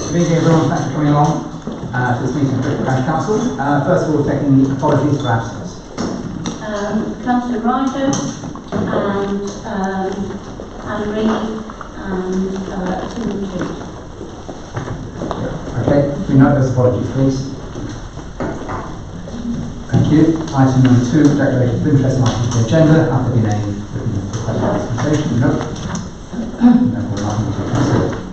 Good evening everyone, thanks for coming along to this meeting of Brickhill Parish Council. First of all, taking the apologies for absence. Councillor Ryder and Anne Reid and Timothy. Okay, we note those apologies please. Thank you. Item number 2, declaration of interest in items on the agenda. Have there been any written request for dispensation? No. Therefore, nothing to consider.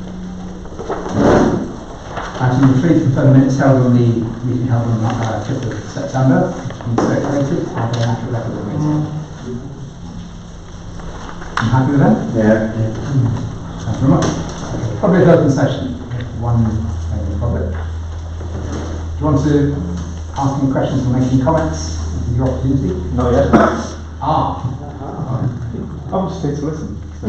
Item number 3, confirm the minutes held on the meeting held on 5th of September. Being circulated. Are there accurate records of the meeting? I'm happy with that? Yeah. Thank you very much. Okay. Public open session. One member of the public. Do you want to ask any questions or make any comments? This is your opportunity. Not yet. I'm just here to listen. I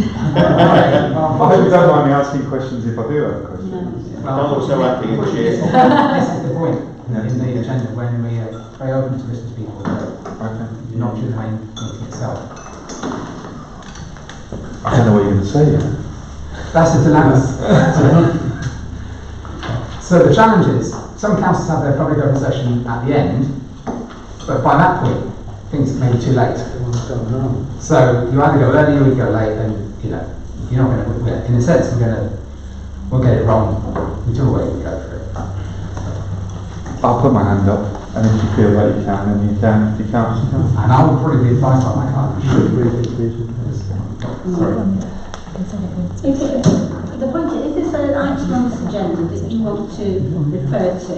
hope you don't mind me asking questions if I do have questions. Well, also happy and cheerful. This is the point in the agenda when we are very open to listen to people, Okay. not during the main meeting itself. I don't know what you're going to say yet. That's the dilemma. So the challenge is, some councils have their public open session at the end, but by that point, things may be too late. So you either go early or you go late, and you're not going to. In a sense, we'll get it wrong. Whichever way we go for it. I'll put my hand up, and if you feel like you can, then you can. If you can't, you can't. And I will probably be advised by my client. Sorry. The point is, if there's an item on this agenda that you want to refer to,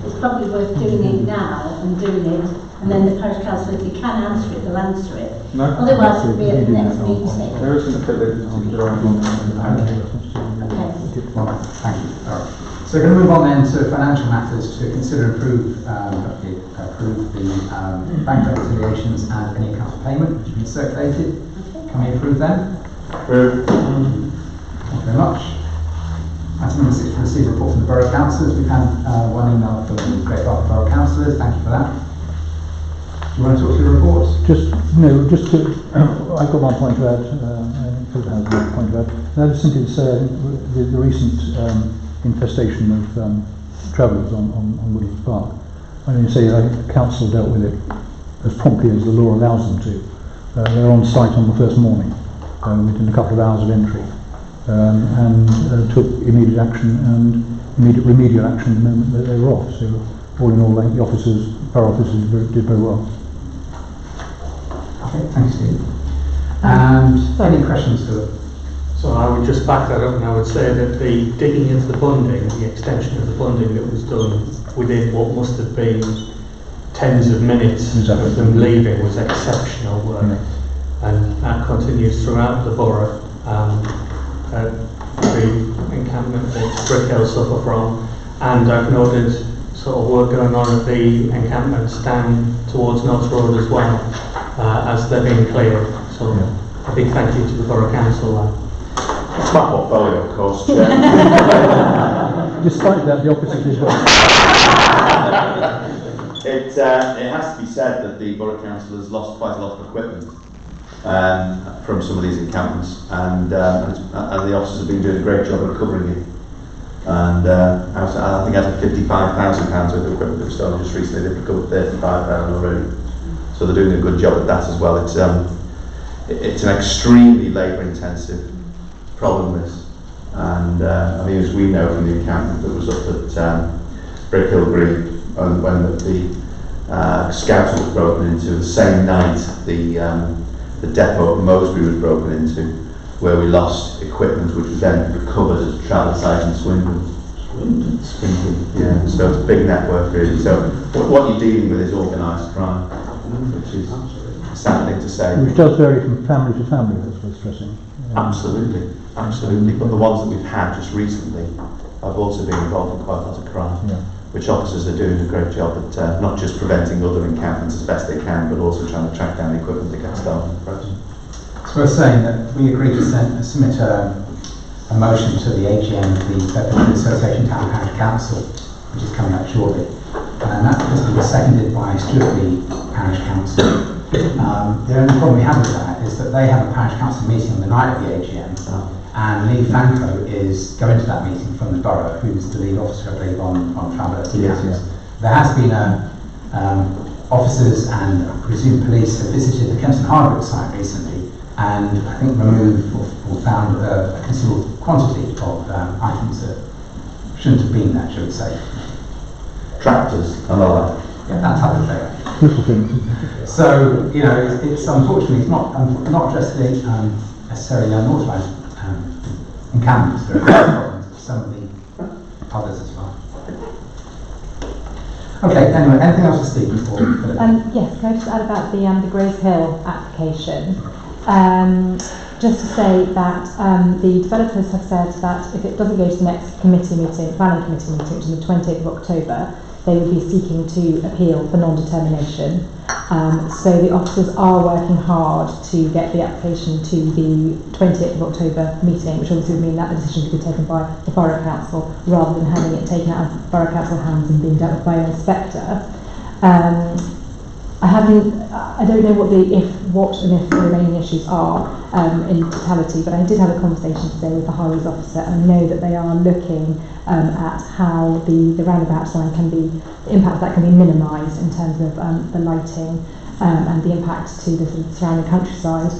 it's probably worth doing it now and doing it, and then the parish council, if they can answer it, they'll answer it. No. Otherwise, it'll be at the next meeting. There isn't a particular item. Okay. Thank you. All right. So we're going to move on then to financial matters to consider and approve the bank reconciliations and any account of payment which have been circulated. Can we approve them? Approved. Thank you very much. Item number 6, receive a report from the Borough Councillors. We've had one email from the Great Barton Borough Councillors. Thank you for that. Do you want to talk to your reports? I've got one point to add, and Philip has one point to add. That is simply to say, I think the recent infestation of travellers on Woodlands Park, I mean, say I think the council dealt with it as promptly as the law allows them to. They're on site on the first morning, within a couple of hours of entry, and took immediate action and immediate remedial action the moment that they were off. So all in all, I think the borough officers did very well. Okay, thanks Steve. And any questions to it? So I would just back that up and I would say that the digging into the bunding, the extension of the bunding that was done within what must have been tens of minutes of them leaving was exceptional work. Yeah. And that continues throughout the borough. The encampment that Brickhill suffer from, and I've noted sort of work going on at the encampments down towards North Road as well, as they're being cleared. So a big thank you to the Borough Council. It's my portfolio, of course, Chair. Despite that, the opposite is well. It has to be said that the Borough Council has lost quite a lot of equipment from some of these encampments, and the officers have been doing a great job of covering it. And I think out of £55,000 worth of equipment that was stolen just recently, they've recovered 35,000 already. So they're doing a good job at that as well. It's an extremely labour-intensive problem, this. And I mean, as we know from the encampment that was up at Brickhill Green, when the scouts was broken into, the same night the depot at Mowsbury was broken into, where we lost equipment which was then recovered at a travel site in Swindon. Yeah. So it's a big network really. So what you're dealing with is organised crime, which is a sad thing to say. Which does vary from family to family, that's worth stressing. Absolutely. But the ones that we've had just recently have also been involved in quite a lot of crime, which officers are doing a great job at not just preventing other encampments as best they can, but also trying to track down the equipment that gets stolen. So we're saying that we agreed to submit a motion to the AGM of the Bedfordshire Association Town Parish Council, which is coming up shortly, and that has been seconded by Stewardley Parish Council. The only problem we have with that is that they have a parish council meeting on the night of the AGM, and Lee Franco is going to that meeting from the borough, who's the lead officer, I believe, on travel activities. There has been officers and I presume police have visited the Kempston Hardwick site recently, and I think removed or found a considerable quantity of items that shouldn't have been there, should we say. Tractors and all that. Yeah, that type of thing. Little things. So, you know, it's unfortunately, it's not just the necessarily unauthorised encampments that are problems, but some of the others as well. Okay, anyway, anything else to speak before? Yes, can I just add about the Grace Hill application? Just to say that the developers have said that if it doesn't go to the next planning committee meeting, which is the 28th of October, they would be seeking to appeal for non-determination. So the officers are working hard to get the application to the 28th of October meeting, which obviously would mean that the decision could be taken by the Borough Council rather than having it taken out of Borough Council hands and being dealt with by an inspector. I don't know what and if the remaining issues are in totality, but I did have a conversation today with the highways officer, and I know that they are looking at how the roundabout sign the impact that can be minimised in terms of the lighting and the impact to the sort of surrounding countryside.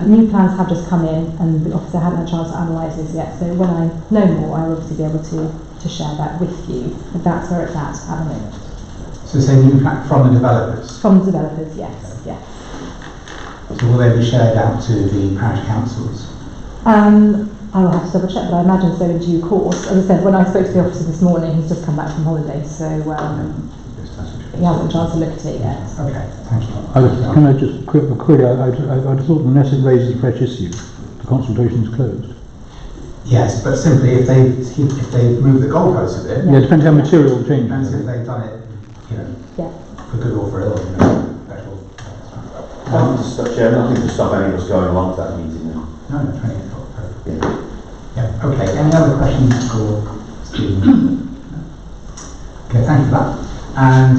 New plans have just come in, and the officer hadn't had a chance to analyse this yet, so when I know more, I will obviously be able to share that with you. But that's where it's at the moment. So say new plan from the developers? From the developers, yes, yes. So will they be shared out to the parish councils? I will have to double check, but I imagine so in due course. As I said, when I spoke to the officer this morning, he's just come back from holiday, so he hasn't a chance to look at it yet. Okay, thank you. Can I just quickly, I just thought unless it raises a fresh issue, the consultation is closed. Yes, but simply if they move the goalposts a bit. Yeah, it depends how material changes. Depends if they've done it, you know, Yeah. for good or for ill, you know. Chairman, I think to stop any of us going along to that meeting now. No, 20th of October. Yeah, okay. Any other questions for Stephen? Okay, thank you for that. And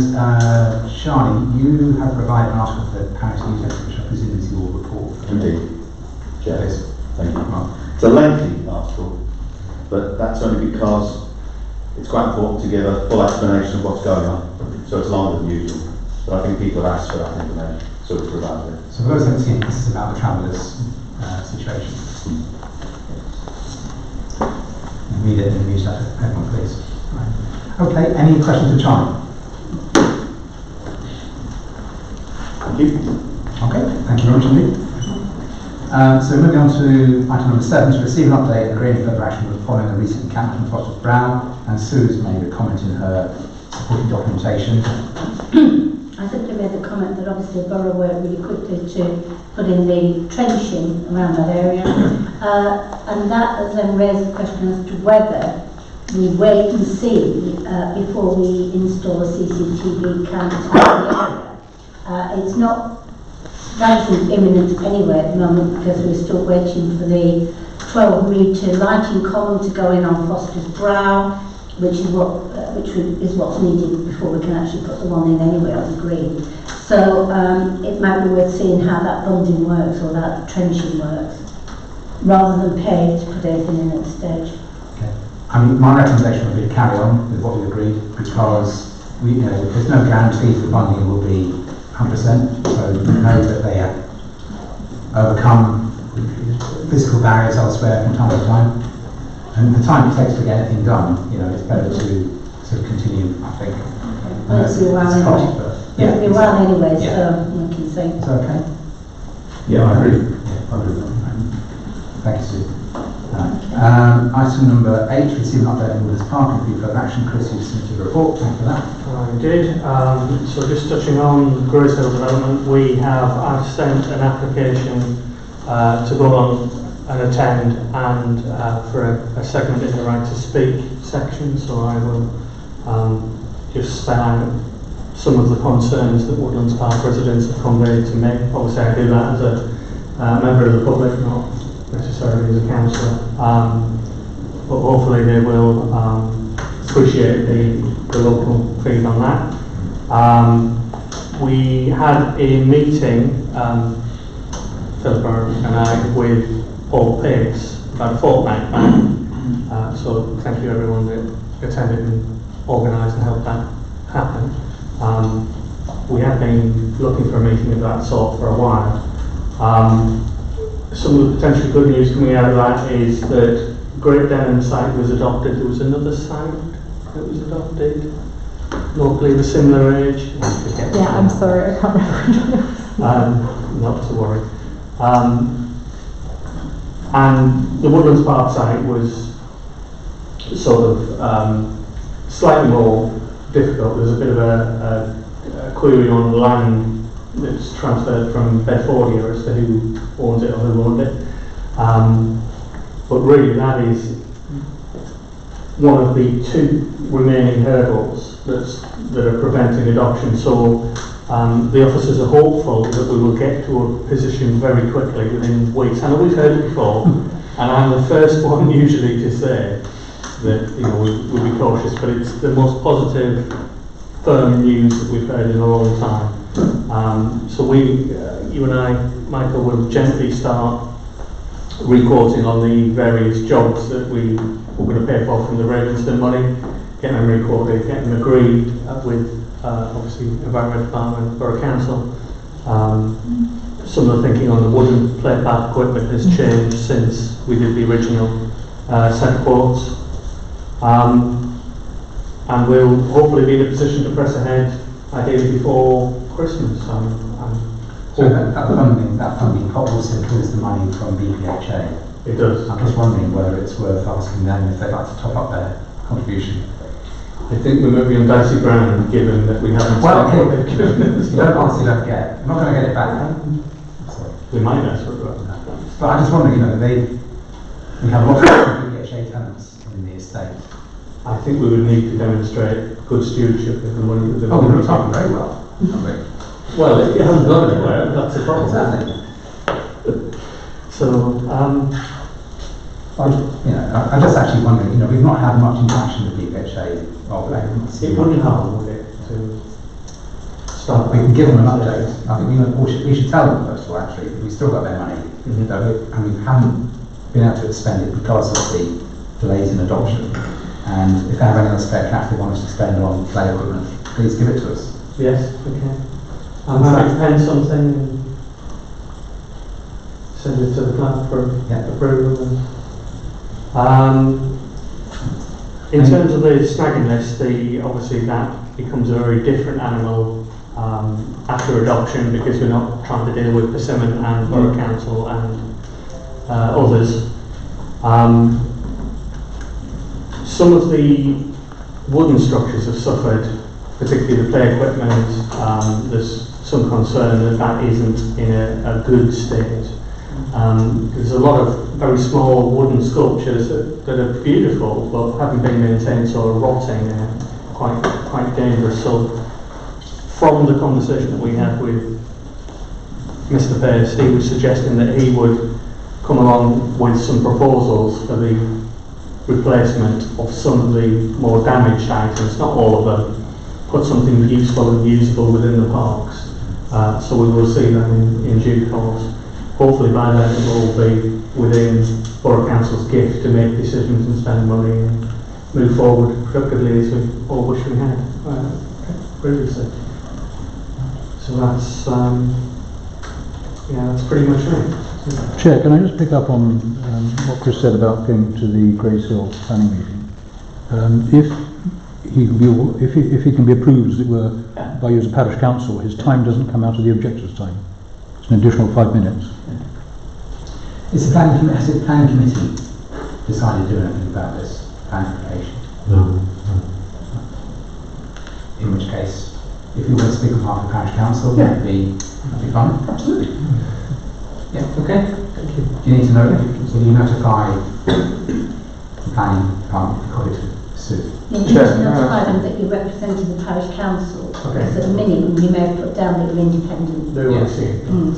Shani, you have provided an article for the Paris newsletter, which I presume is your report. Indeed. Chair. Yes. Thank you. Well, It's a lengthy article, but that's only because it's quite important to give a full explanation of what's going on. So it's longer than usual. But I think people have asked for that information, so we provided it. so for those who haven't seen it, this is about the travellers' situation. Read it in the newsletter, everyone please. Right. Okay, any questions for Charlie? Thank you. Okay, thank you very much indeed. So moving on to item number 7, to receive an update and agree any further action following the recent encampment on Foster's Brow, and Sue's made a comment in her supporting documentation. I simply made the comment that obviously the borough worked really quickly to put in the trenching around that area, and that has then raised the question as to whether we wait and see before we install a CCTV camera in the area. It's not that isn't imminent anyway at the moment, because we're still waiting for the 12-metre lighting column to go in on Foster's Brow, which is what's needed before we can actually put the one in anyway on the green. So it might be worth seeing how that bunding works, or that trenching works, rather than pay to put anything in at the stage. Okay. I mean, my recommendation would be to carry on with what we agreed, because there's no guarantee the bunding will be 100%, so we know that they have overcome physical barriers elsewhere from time to time, and the time it takes to get anything done, it's better to sort of continue, I think. Well, it'll be a while anyway. It'll be a while anyway, so we can say. Is that okay? Yeah, I agree. Yeah, I agree. Thank you, Sue. Item number 8, receive an update on Woodlands Park and review further action. Chris, you submitted a report, thank you for that. I did. So just touching on Grace Hill development, I've sent an application to go on and attend and for a segment in the right to speak section, so I will just spell out some of the concerns that Woodlands Park residents have conveyed to me. Obviously I do that as a member of the public, not necessarily as a councillor, but hopefully they will appreciate the local feed on that. We had a meeting, Philip and I, with Paul Pace, about a fortnight back. So thank you everyone that attended and organised and helped that happen. We have been looking for a meeting of that sort for a while. Some of the potential good news coming out of that is that Great Denham site was adopted. There was another site that was adopted locally of a similar age. Yeah, I'm sorry, I can't remember. Not to worry. And the Woodlands Park site was sort of slightly more difficult. There's a bit of a query on land that's transferred from Bedfordia as to who owns it or who owned it. But really that is one of the two remaining hurdles that are preventing adoption. So the officers are hopeful that we will get to a position very quickly within weeks. I know we've heard it before, and I'm the first one usually to say that we'll be cautious, but it's the most positive, firm news that we've heard in a long time. So you and I, Michael, will gently start reporting on the various jobs that we're going to pay for from the Ravenston money, getting them reported, getting them agreed with obviously Environment Department, Borough Council. Some of the thinking on the wooden plate bath equipment has changed since we did the original set of quotes. And we'll hopefully be in a position to press ahead ideally before Christmas. So that funding also includes the money from BPHA. It does. I'm just wondering whether it's worth asking them if they'd like to top up their contribution. I think we might be on dicey ground given that we haven't. Well, okay, if you don't answer, you don't get. I'm not going to get it back. Sorry. We might ask for it. But I just wonder, we have lots of BPHA tenants in the estate. I think we would need to demonstrate good stewardship of the money. We're not talking very well, aren't we? Well, it hasn't gone anywhere, that's the problem. Exactly. So, I'm just actually wondering, we've not had much interaction with BPHA. it wouldn't harm, would it, to start? We can give them an update. I think we should tell them first of all, actually, that we've still got their money, and we haven't been able to spend it because of the delays in adoption. And if they have any other spare cash they want us to spend on play equipment, please give it to us. Yes, okay. I'm happy to pen something and send it to the clerk for approval. In terms of the snagging list, obviously that becomes a very different animal after adoption, because we're not trying to deal with Persimmon and Borough Council and others. Some of the wooden structures have suffered, particularly the play equipment. There's some concern that isn't in a good state. There's a lot of very small wooden sculptures that are beautiful, but haven't been maintained, so are rotting and quite dangerous. So, from the conversation that we had with Mr. Pace, he was suggesting that he would come along with some proposals for the replacement of some of the more damaged items, not all of them, put something useful and usable within the parks. So we will see them in due course. Hopefully by then it will be within Borough Council's gift to make decisions and spend money and move forward productively as we all wish we had previously. So that's pretty much it. Chair, can I just pick up on what Chris said about going to the Grace Hill planning meeting? If he can be approved, as it were, by you as a parish council, his time doesn't come out of the objector's time. It's an additional 5 minutes. Has the planning committee decided to do anything about this planning application? No. In which case, if you want to speak on behalf of the parish council, that'd be fine. Absolutely. Yeah, okay. Thank you. Do you need to know it? Will you notify the planning department according to Sue? You need to notify them that you're representing the parish council. Okay. Because at the minimum you may have put down that you're independent. They will Yes. see.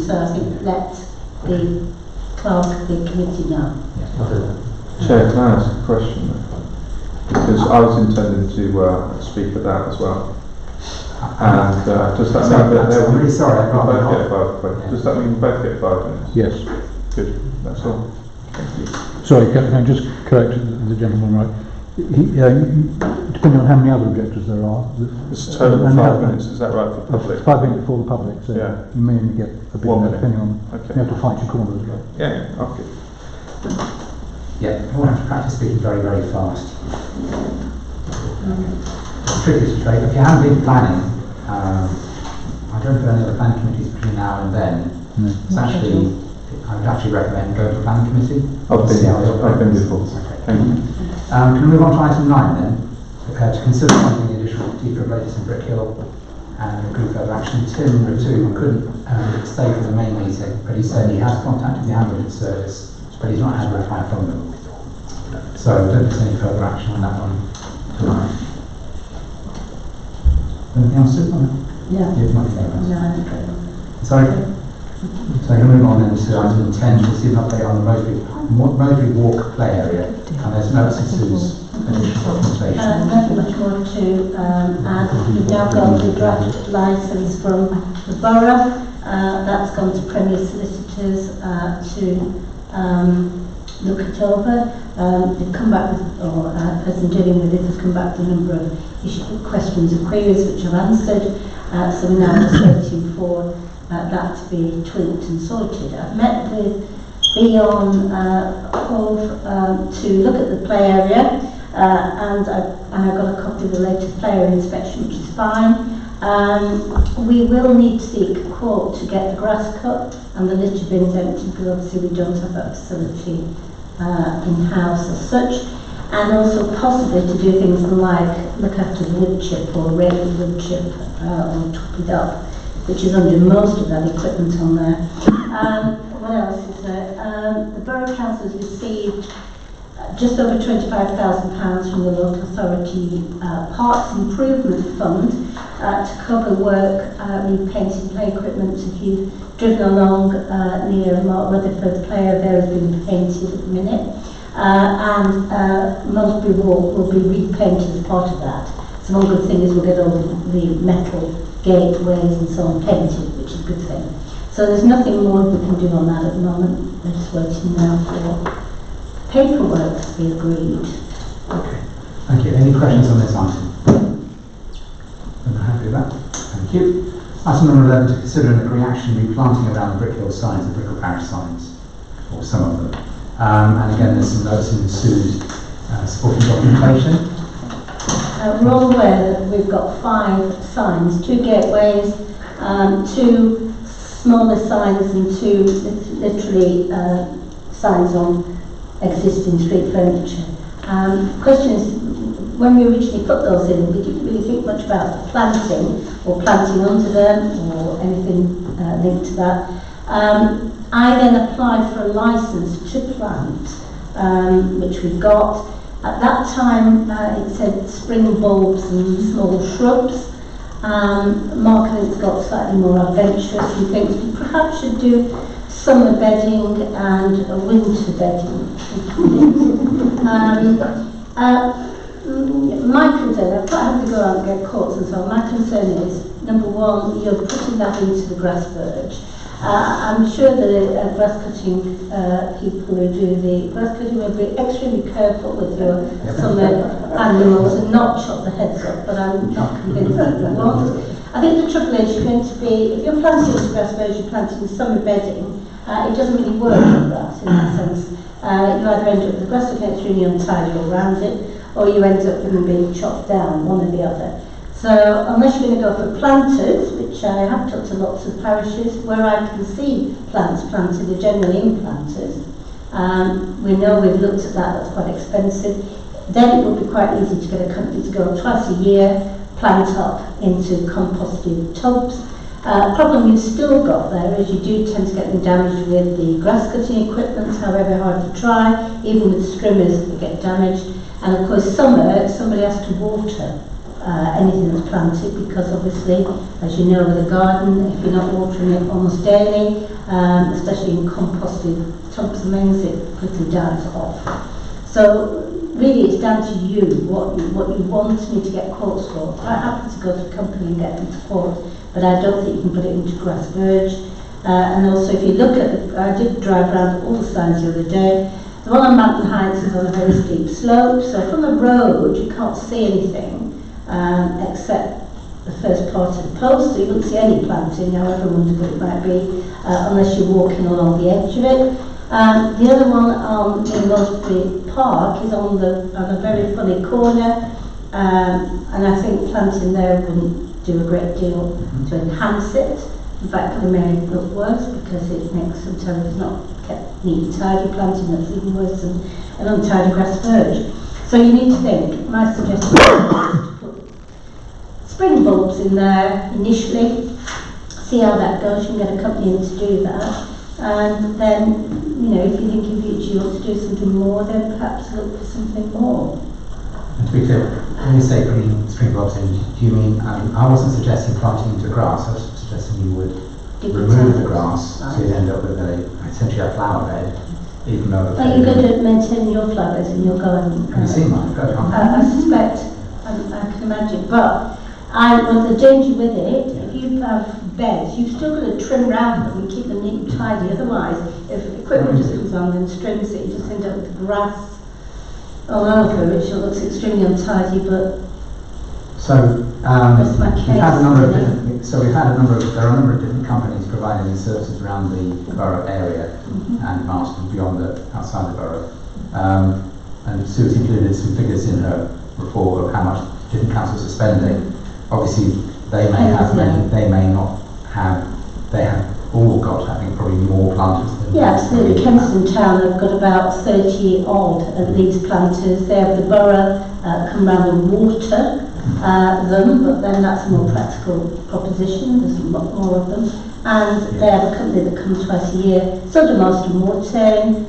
So I think let the clerk of the committee know. Chair, can I ask a question? Because I was intending to speak at that as well. And does that mean that I'm really sorry, I we can't both help. get 5 minutes? Does that mean we both get 5 minutes? Yes. Good, that's all. Sorry, can I just correct the gentleman, right? Depending on how many other objectors there are. It's a total of 5 minutes, is that right, for public? 5 minutes for the public, so Yeah. you may only get a bit 1 more minute. depending on, Okay. you have to fight your corner as well. Yeah, okay. Yeah, we have to practice speaking very, very fast. Tricky to trade. If you haven't been planning, I don't do any other planning committees between now and then. No. It's actually, I would actually recommend going to a planning committee. I've See how they been operate. before. Okay. Thank you. Can we move on to item 9 then? To consider funding the additional defibrillators in Brickhill and agree further action. Tim Ratu couldn't stay for the main meeting, but he said he has contacted the ambulance service, but he's not had a reply from them. So I don't think there's any further action on that one tonight. Anything else, Sue? Yeah. You've not said that. No. Sorry. So I'm going to move on then to item 10 to receive an update on the Mowsbury Walk play area. And there's notes in Sue's additional documentation. Nothing much more to add. We've now got the draft licence from the borough. That's gone to Premier Solicitors to look it over. They've come back with, or a person dealing with it has come back with a number of questions and queries which I've answered. So we're now just waiting for that to be tweaked and sorted. I've met with Beyond Hove to look at the play area, and I got a copy of the latest play area inspection, which is fine. We will need to seek a quote to get the grass cut and the litter bins empty, because obviously we don't have that facility in-house as such, and also possibly to do things like look after the wood chip or rake the wood chip or top it up, which is under most of that equipment on there. What else is there? The Borough Councillors received just over £25,000 from the Local Authority Parks Improvement Fund to cover work repainting play equipment. If you've driven along near Mark Rutherford's play area, there has been painted at the minute. And Mowsbury Walk will be repainted as part of that. So one good thing is we'll get all the metal gateways and so on painted, which is a good thing. So there's nothing more we can do on that at the moment. We're just waiting now for paperwork to be agreed. Okay, thank you. Any questions on this item? I'm happy with that. Thank you. Item number 11, to consider and agree action replanting around the Brickhill signs, the Brickhill Parish signs, or some of them. And again, there's some notes in Sue's supporting documentation. We're all aware that we've got 5 signs, 2 gateways, 2 smaller signs and 2 literally signs on existing street furniture. Question is, when we originally put those in, we didn't really think much about planting or planting under them or anything linked to that. I then applied for a licence to plant, which we got. At that time, it said spring bulbs and small shrubs. Mark and it's got slightly more adventurous and thinks we perhaps should do summer bedding and a winter bedding. My concern, I quite have to go out and get quotes and so on. My concern is, number one, you're putting that into the grass verge. I'm sure that grass cutting people who do the grass cutting will be extremely careful with your summer animals and not chop the heads off, but I'm not convinced that you won't. I think the trouble is you're going to be, if you're planting into grass verge, you're planting summer bedding, it doesn't really work like that in that sense. You either end up with the grass that gets really untidy all around it, or you end up with them being chopped down, one or the other. So unless you're going to go for planters, which I have talked to lots of parishes where I can see plants planted, are generally in planters. We know we've looked at that, that's quite expensive. Then it would be quite easy to get a company to go twice a year, plant up into composted tubs. Problem you've still got there is you do tend to get them damaged with the grass cutting equipment, however hard you try, even with strimmers they get damaged. And of course summer, somebody has to water anything that's planted, because obviously, as you know with a garden, if you're not watering it almost daily, especially in composted tubs and things, it quickly dies off. So really it's down to you, what you want me to get quotes for. I'm happy to go to a company and get them to quote, but I don't think you can put it into grass verge. And also if you look at I did drive around all the signs the other day, The one on Mountain Heights is on a very steep slope, so from the road you can't see anything except the first part of the post, so you wouldn't see any planting, however wonderful it might be, unless you're walking along the edge of it. The other one in Mowsbury Park is on a very funny corner, and I think planting there wouldn't do a great deal to enhance it. In fact, it may look worse because it makes sometimes it's not kept neat and tidy. Planting that's even worse than an untidy grass verge. So you need to think. My suggestion is to put spring bulbs in there initially, see how that goes. You can get a company in to do that, and then if you think you ought to do something more, then perhaps look for something more. And to be clear, when you say putting spring bulbs in, do you mean? I wasn't suggesting planting into grass. I was suggesting you would remove the grass, so you'd end up with essentially a flower bed, even though. But you're going to maintain your flowers in your garden. Have you seen mine? I suspect, I can imagine. But the danger with it, if you have beds, you've still got to trim around them and keep them neat and tidy. Otherwise, if equipment just comes on and strings it, you just end up with grass all over, which looks extremely untidy. But so that's my case. there are a number of different companies providing these services around the borough area and Marston beyond outside the borough. And Sue's included some figures in her report of how much different councils are spending. Obviously, they may not have. They have all got, I think, probably more planters than. Yeah, absolutely. Kensington Town have got about 30 odd of these planters. They have the borough come round and water them, but then that's a more practical proposition. There's a lot more of them, and they have a company that comes twice a year. So do Marston Watering.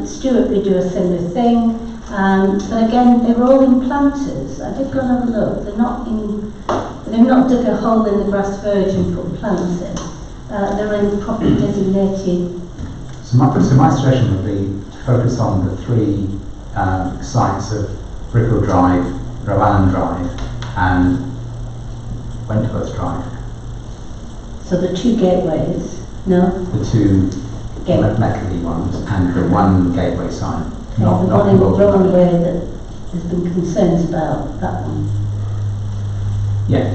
Stuart, we do a similar thing. But again, they're all in planters. I did go and have a look. They've not dug a hole in the grass verge and put plants in. They're in properly designated. So my suggestion would be to focus on the three sites of Brickhill Drive, Rowan Drive, and Wentworth Drive. So the two gateways, no? The two Meckley ones and the one gateway sign. The one in Rowan where there's been concerns about that one. Yeah,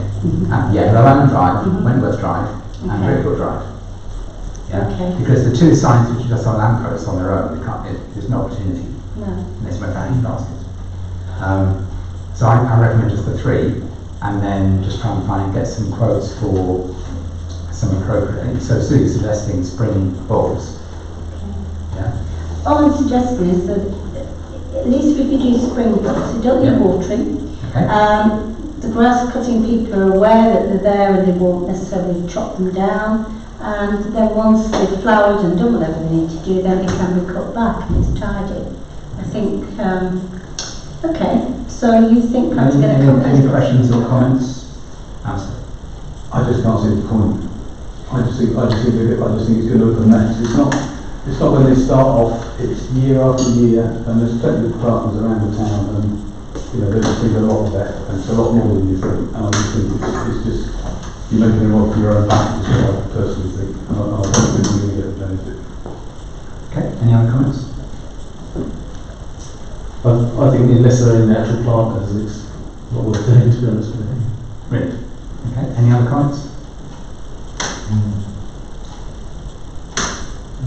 Rowan Drive, Wentworth Drive, and Brickhill Drive. Yeah, because the two signs which are just on lampposts on their own, there's no opportunity. No. Unless we're fanning baskets. So I recommend just the three, and then just try and get some quotes for some appropriate. So Sue's suggesting spring bulbs. Yeah. All I'm suggesting is that at least we could use spring bulbs. You don't need watering. Okay. The grass cutting people are aware that they're there and they won't necessarily chop them down. And then once they've flowered and done whatever they need to do, then they can be cut back and it's tidy. I think, okay, so you think perhaps get a company? Any questions or comments? Answer. I just can't see the comment. I just think it's going to look a mess. It's not when they start off, it's year after year, and there's technical partners around the town, and they just think a lot of that, and it's a lot more than you think. And I just think it's just, you're making a lot for your own back, is what I personally think. And I don't think you're going to get the benefit. Okay, any other comments? I think unless they're in the actual planters, it's not worth doing, to be honest with you. Great. Okay, any other comments?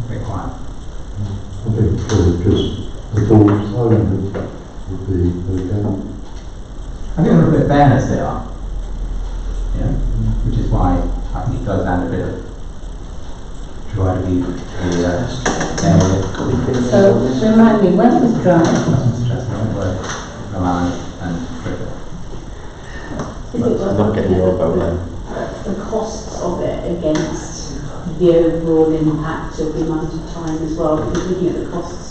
Very quiet. I think just the bulbs would be okay. I think a little bit of fairness they are. Yeah, which is why I think it goes down a bit of try to be the area. So remind me, when was Drive? And Brickhill. I'm not getting your vote then. The costs of it against the overall impact of the amount of time as well, because looking at the costs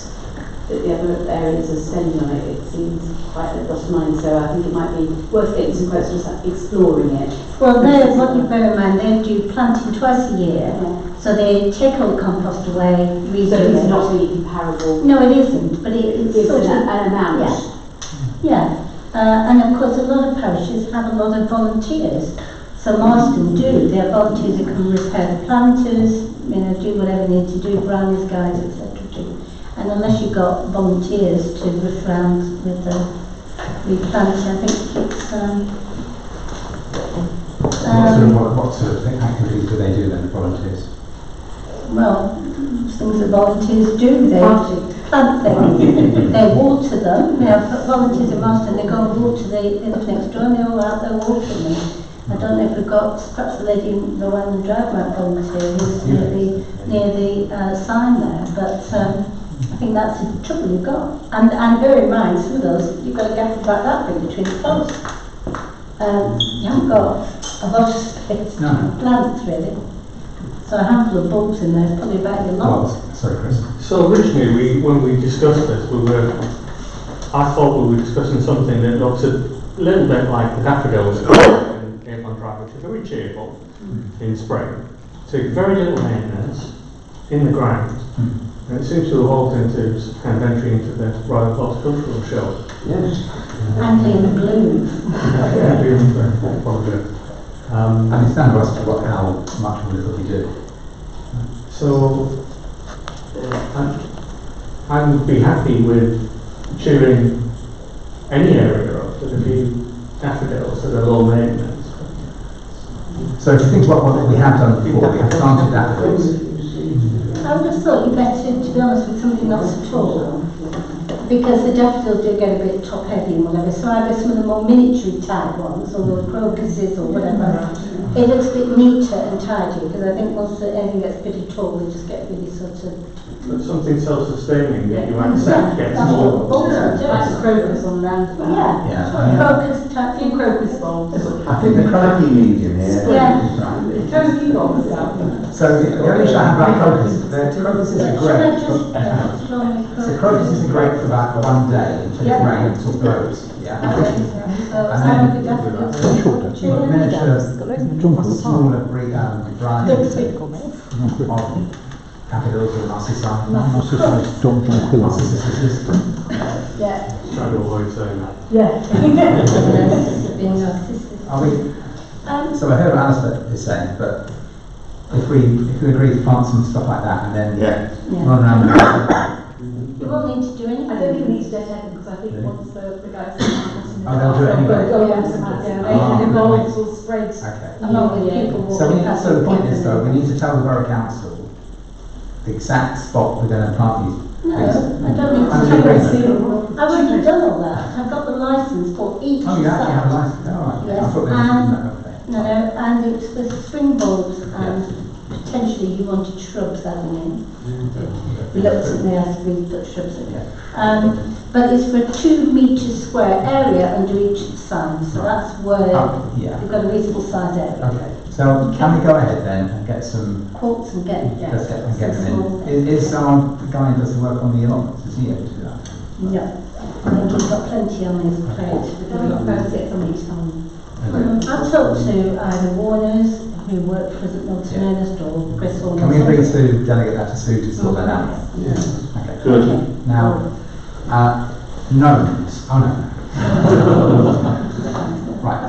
that the other areas are spending on it, it seems quite a lot of money, so I think it might be worth getting some quotes, just exploring it. Well, what you bear in mind, they do planting twice a year, so they take all the compost away, redo so it's it. not really comparable. No, it isn't, but it's sort of an amount. Yeah. And of course, a lot of parishes have a lot of volunteers. So Marston do. They have volunteers who can repair the planters, do whatever they need to do, Brownies guys, etc. And unless you've got volunteers to rush around with the replanting, I think it's what sort of activities do they do then, the volunteers? well, things that volunteers do. They plant things, they water them. We have volunteers in Marston, they go and water the village next door and they're all out there watering them. I don't know if we've got, perhaps the lady in the Rowan Drive might volunteer who's near the sign there, but I think that's the trouble you've got. And bear in mind, some of those, you've got a gap about that big between the posts. You haven't got a lot of space to plant really. So a handful of bulbs in there is probably about your lot. Sorry, Chris. So originally, when we discussed this, I thought we were discussing something that looks a little bit like the daffodils in Avon Drive, which are very cheerful in spring. So very little maintenance in the ground. And it seems to have evolved into kind of entry into the Royal Horticultural Show. And in bloom. Probably. And it's down to us to what, how much we do. So I would be happy with cheering any area up with a few daffodils that are low maintenance. So if you think about what we have done before, we have planted daffodils. I would have thought you better, to be honest, with something not at all. Because the daffodils do get a bit top heavy and whatever, so either some of the more miniature type ones, or the crocuses or whatever, it looks a bit neater and tidier, because I think once anything gets pretty tall, they just get really sort of... But something self-sustaining that you accept gets more. That's crocus on roundabout. Yeah, crocus type. Few crocus bulbs. I think the crikey medium here. Yeah. Cozy bulbs. So the only issue I have about crocuses, crocuses are great. So crocuses are great for about one day until it rains or blows. And then miniature, smaller varieties of daffodils or narcissi. Yeah. Trying to avoid saying that. Yeah. Are we? So I heard what Alistair is saying, but if we agree to plant some stuff like that and then run around with you won't need to do anything. I don't think it needs to happen because I think once the guys they'll do it anyway. It's all spread. Okay. Along with people walking past. So the point is though, we need to tell the Borough Council the exact spot we're going to plant these. No, I don't need to tell you. I've already done all that. I've got the licence for each Oh, you site. actually have a license? Oh, right. Yes, I thought they No, and it's for spring bulbs and potentially you wanted shrubs adding in. Reluctantly has to be put shrubs in. But it's for a 2 metre square area under each of the signs, so that's where you've got a reasonable size area. Okay, so can we go ahead then and get some Quotes and get them in? Is someone, the guy who does the work on the allotments, is he able to do that? No, I think he's got plenty on his plate. I'll talk to either Warners, who work for us at Milton Ernest, or Chris Horner. Can we agree to delegate that to Sue to sort that out? Yeah. Okay. Good. Now, gnomes. Oh no. Right.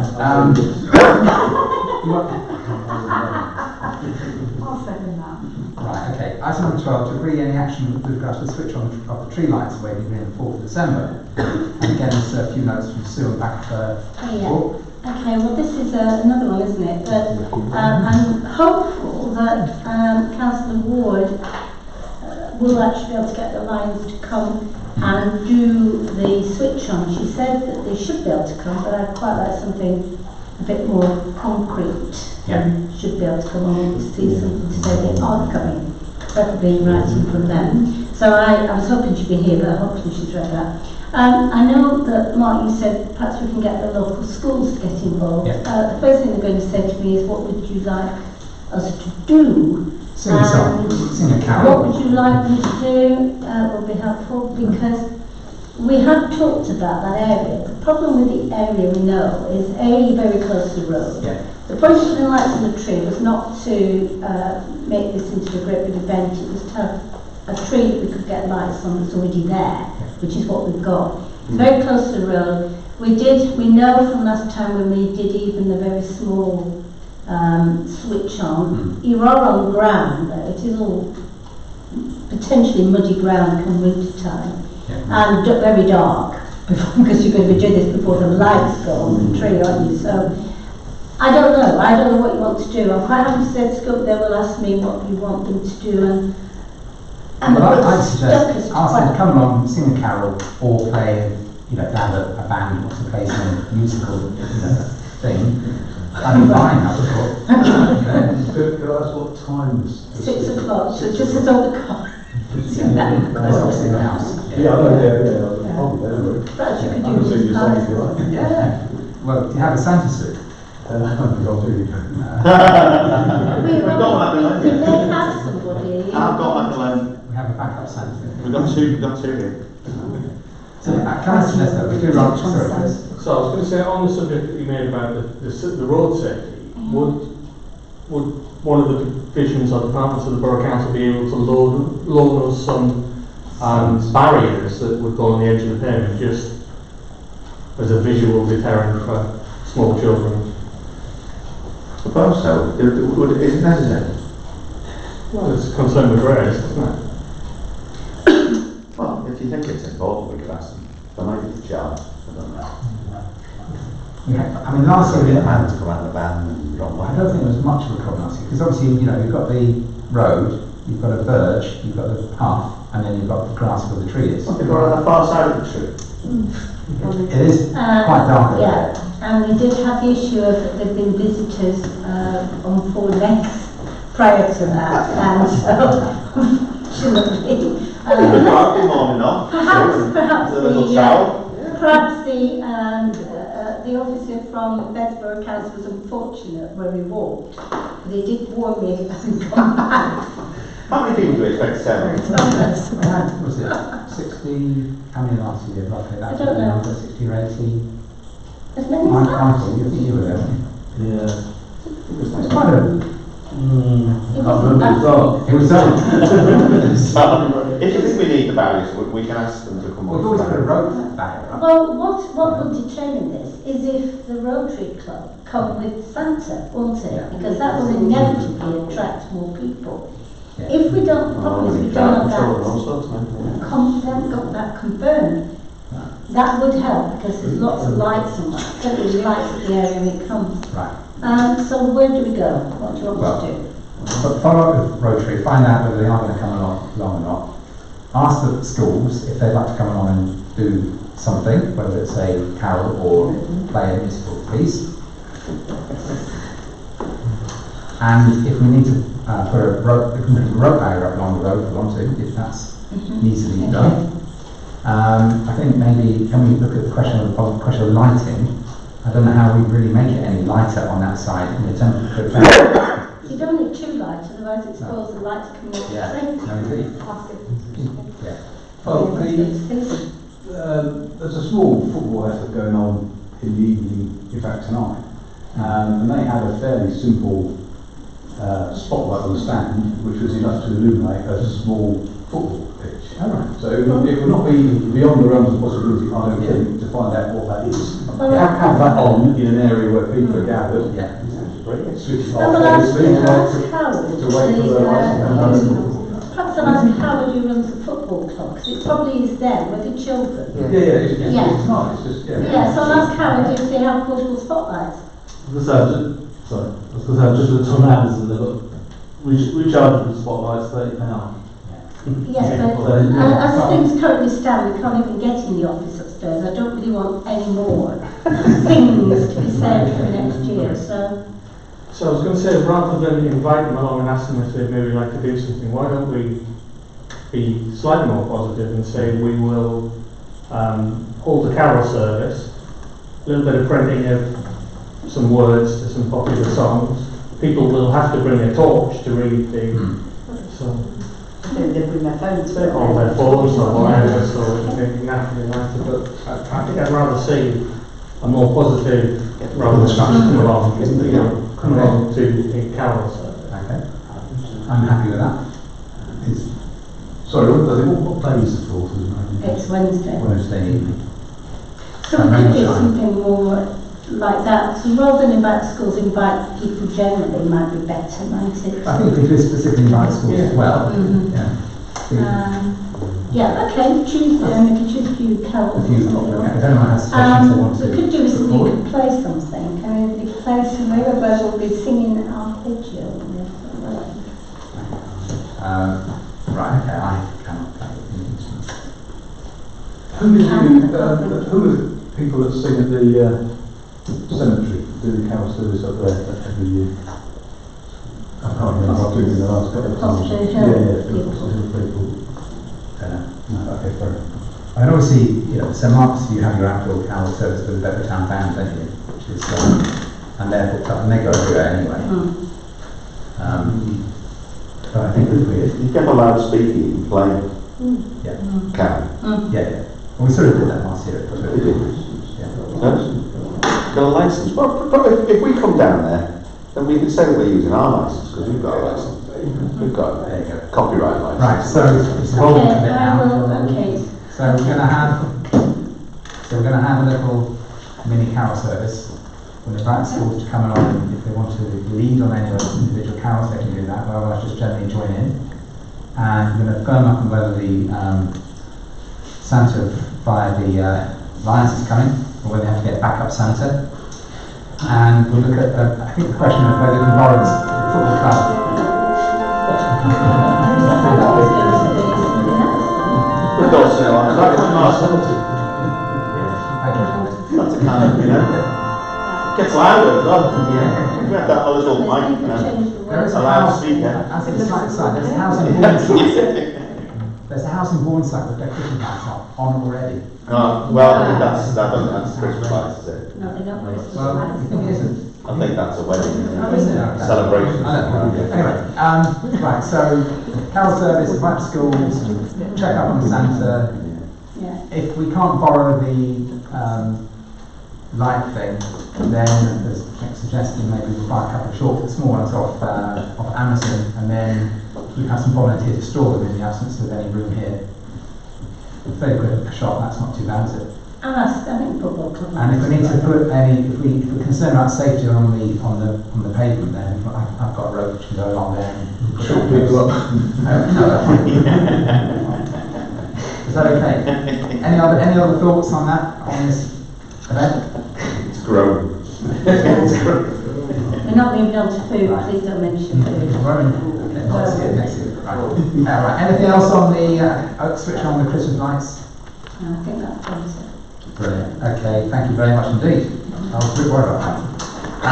I'll second that. Right, okay. Item number 12, to agree any action with regards to the switch on of the tree lights waving in the 4th of December. And again, there's a few notes from Sue and back Okay, well this is another one, isn't it? But I'm hopeful that Councillor Ward will actually be able to get the Lions to come and do the switch on. She said that they should be able to come, but I'd quite like something a bit more concrete. Should be able to come on and see something to say they are coming, preferably in writing from them. So I was hoping she'd be here, but hopefully she's read that. I know that, Mark, you said perhaps we can get the local schools to get involved. The first thing they're going to say to me is, what would you like us to do? Sing a song, sing a carol. What would you like them to do will be helpful, because we have talked about that area. The problem with the area we know is A, very close to the road. The point of the lights on the tree was not to make this into a great big event, it was to have a tree that we could get lights on that's already there, which is what we've got. It's very close to the road. We know from last time when we did even the very small switch on, you are on ground, though. It is all potentially muddy ground come winter time, Yeah. and very dark, because you're going to be doing this before the lights go on the tree, aren't you? So, I don't know what you want to do. I'm quite happy to say to go, they will ask me what you want them to do, and Well, I'd suggest ask them to come along, sing a carol, or play, you know, have a band or to play some musical, thing. I'm fine, I would have Could I ask what times? 6 o'clock, so just as all the car. That's obviously in the house. Yeah, I know, yeah, probably there. Perhaps you could I can do sing you a song if you this. like. Yeah. Well, do you have a Santa suit? I'll do it. We may have somebody. I've got Magdalene. We have a backup Santa. We've got two here. So, can I suggest that we do run, sorry, Chris. So I was going to say, on the subject that you made about the road safety, would one of the divisions or departments of the Borough Council be able to loan us some barriers that would go on the edge of the pavement, just as a visual deterrent for small children? I suppose so. Is it necessary? Well, it's a concern with grace, isn't it? Well, if you think it's important, we could ask them. They might be charged. I don't know. I mean, last year we The had, bands come out of the band and drop I don't think there was much of a problem last year, because obviously, you've got the road, you've got a verge, you've got the path, and then you've got the grass where the tree is. They've got on the far side of the tree. It is quite dark over there. Yeah, and we did have the issue of there've been visitors on 4 legs prior to that, and so unfortunately, perhaps the officer from Borough Council was unfortunate where we walked, but he did warn me if I hadn't come back. How many people do we expect to sell? Was it 60? How many last year roughly? I don't know. 60 or 80? As many as that? Michael, you were there, weren't you? Yeah. It was quite a... It It was If you think we need the barriers, we can ask them to come. We've always got a road barrier. Well, what will determine this is if the Rotary Club come with Santa, won't it? Because that will inevitably attract more people. Yeah. If we don't, the problem is we don't have they haven't got that confirmed. That would help because there's lots of lights and that. Certainly lights at the area when it comes. Right. So where do we go? What do you want us to do? But follow up with Rotary, find out whether they are going to come along or not. Ask the schools if they'd like to come along and do something, whether it's a carol or play a musical piece. And if we need to put a rope barrier up along the road for long term, if that's needs to be done. I think maybe can we look at the question of lighting. I don't know how we really make it any lighter on that side in the attempt to prevent. You don't need 2 lights, otherwise it spoils the lights coming off the tree. No, indeed. Yeah. Well, there's a small football effort going on in the evening, in fact tonight, and they had a fairly simple spotlight on the stand, which was enough to illuminate a small football pitch. So it would not be beyond the realms of possibility, I don't think, to find out what that is. Have that on in an area where people are gathered. Yeah. Switch it Well, off. ask Howard, to wait for the lights to come on. perhaps I'll ask Howard who runs the football club, because it probably is there with the children. It's not, it's just, Yeah, so I'll ask Howard if they have portable spotlights. I was going to say, I've just looked on Amazon, they've got rechargeable spotlights, £30. Yes, but as things currently stand, we can't even get in the office upstairs. I don't really want any more things to be said for next year, so... So I was going to say, rather than invite them along and ask them if they'd maybe like to do something, why don't we be slightly more positive and say we will hold a carol service, a little bit of printing of some words to some popular songs. People will have to bring a torch to read the song. They bring their phones for it. On their phones or whatever, so it's naturally lighter. But I think I'd rather see a more positive, rather than come along, come along to a carol service. Okay. I'm happy with that. Sorry, what day is the 4th? It's Wednesday. Wednesday evening. So we could do something more like that. So rather than invite schools, invite people generally might be better, might it? I think if we do specifically invite schools as well, Yeah, okay, Tuesday, and we can choose a few colours. If anyone has suggestions they want to. We could do is we could play something. Can we play some? Maybe we'll be singing arpeggio. Right, okay, I cannot play any instruments. Who are the people that sing at the cemetery, do the carol service up there every year? I can't remember, I've been in the last couple of times. People. No, okay, fair enough. I mean, obviously, St Mark's, you have your outdoor carol service with the Bedford Town Band, don't you? Which is, and they're booked up, and they go everywhere anyway. But I think if we... You get a loudspeaker, you can play. Yeah. Carol. Yeah. Well, we sort of did that last year. Got a licence. Well, if we come down there, then we can say that we're using our licence, because we've got a licence. We've got a copyright licence. Right, so it's evolving a bit now. So we're going to have a little mini carol service. We'll invite schools to come along, and if they want to lead on any of those individual carols, they can do that. But otherwise, just generally join in. And we're going to firm up on whether the Santa via the Lions is coming, or whether they have to get backup Santa. And we'll look at, I think, the question of whether we can borrow the football club. That's a kind of, gets louder as well. Yeah. We have that little mic, There is a loud house, speaker. as it's like side, there's a house in Bournemouth. There's a house in Bournemouth with their Christmas lights on already. Well, that's Christmas lights, is it? No, they don't want us to Well, you think it isn't? I think that's a wedding Okay. celebration. I don't know. Anyway, right, so carol service, invite schools, check up on Santa. Yeah. If we can't borrow the light thing, then there's suggesting maybe we buy a couple of small ones off Amazon, and then we have some volunteers to store them in the absence of any room here. Very quick a shop, that's not too bad, is it? Standing football club. And if we need to put any, if we're concerned about safety on the pavement, then I've got a rope which can go along there and Shut people up. Is that okay? Any other thoughts on that, on this event? It's grown. We're not moving on to food, please don't mention food. Next year. Right. Anything else on the switch on the Christmas lights? No, I think that's positive. Brilliant. Okay, thank you very much indeed. I was a bit worried about that.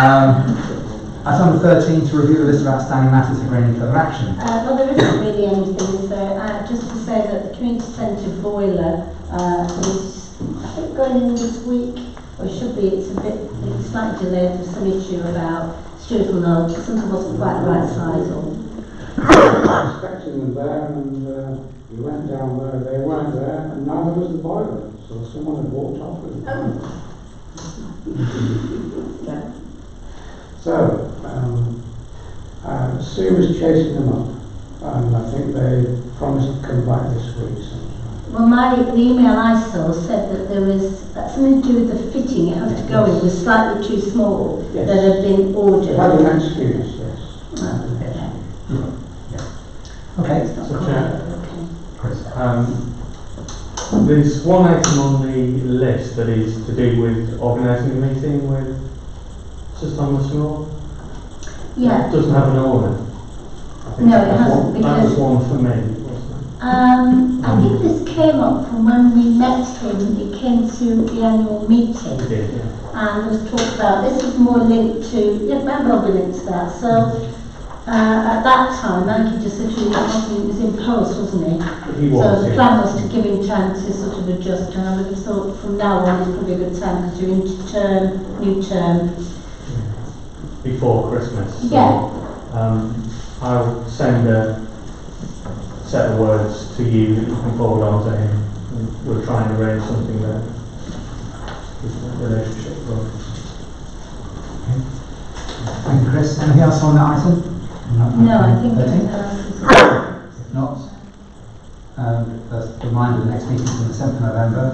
Item number 13, to review the list of outstanding matters for any further action. Well, there isn't really anything, so just to say that the community centre boiler is, I think, going in this week, or it should be. It's slightly delayed. There's some issue about Stuart will know something wasn't quite the right size. Or I was expecting them there, and we went down there. They weren't there, and neither was the boiler. So someone had walked off with them. So, Sue was chasing them up, and I think they promised to come back this week sometime. well, the email I saw said that there was something to do with the fitting. It has to go in. It was slightly too small. Yes. That had been ordered. Had an excuse, yes. Okay. So, Chair, Chris. there's one item on the list that is to do with organising a meeting with Sir Thomas Moore. Yeah. It doesn't have an owner. I think No, it that hasn't, was that was one for me, wasn't I think this came up from when we met him. He came to the annual meeting. it? It did, yeah. And was talked about, this is more linked to, maybe I'll be linked to that. So at that time, Mikey just said to me, it was in post, wasn't he? He was, So the yeah. plan was to give him time to sort of adjust, and I would have thought from now on it's probably a good time because you're into new term. Before Christmas. So, Yeah. I'll send a set of words to you that you can forward on to him. And we'll try and arrange something there. Keep that relationship going. Thank you, Chris. Anything else on that item? No, I think 13? that's If not, that's a reminder, the next meeting is on the 7th of November.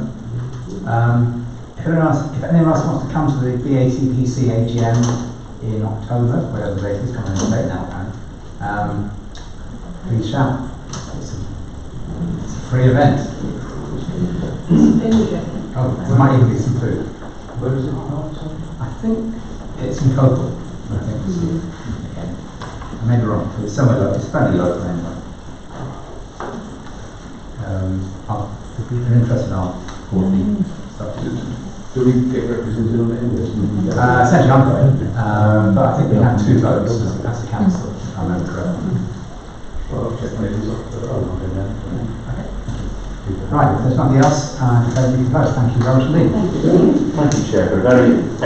If anyone else wants to come to the BATPC AGM in October, whatever the date is, can't remember the date now, please shout. free event. Oh, there might even be some food. Where is it? I think it's in Cocal. I think it's again. I may be wrong. It's somewhere local. It's fairly local anyway. If you're interested, I'll forward the stuff to you. Do we get represented on it anyway? Essentially, I'm going, but I think we have 2 votes as a council, if I remember correctly. Well, I'll check maybe it's off the Right, if there's nothing else, then we can close. Thank you very much indeed. Thank you, Chair, for a very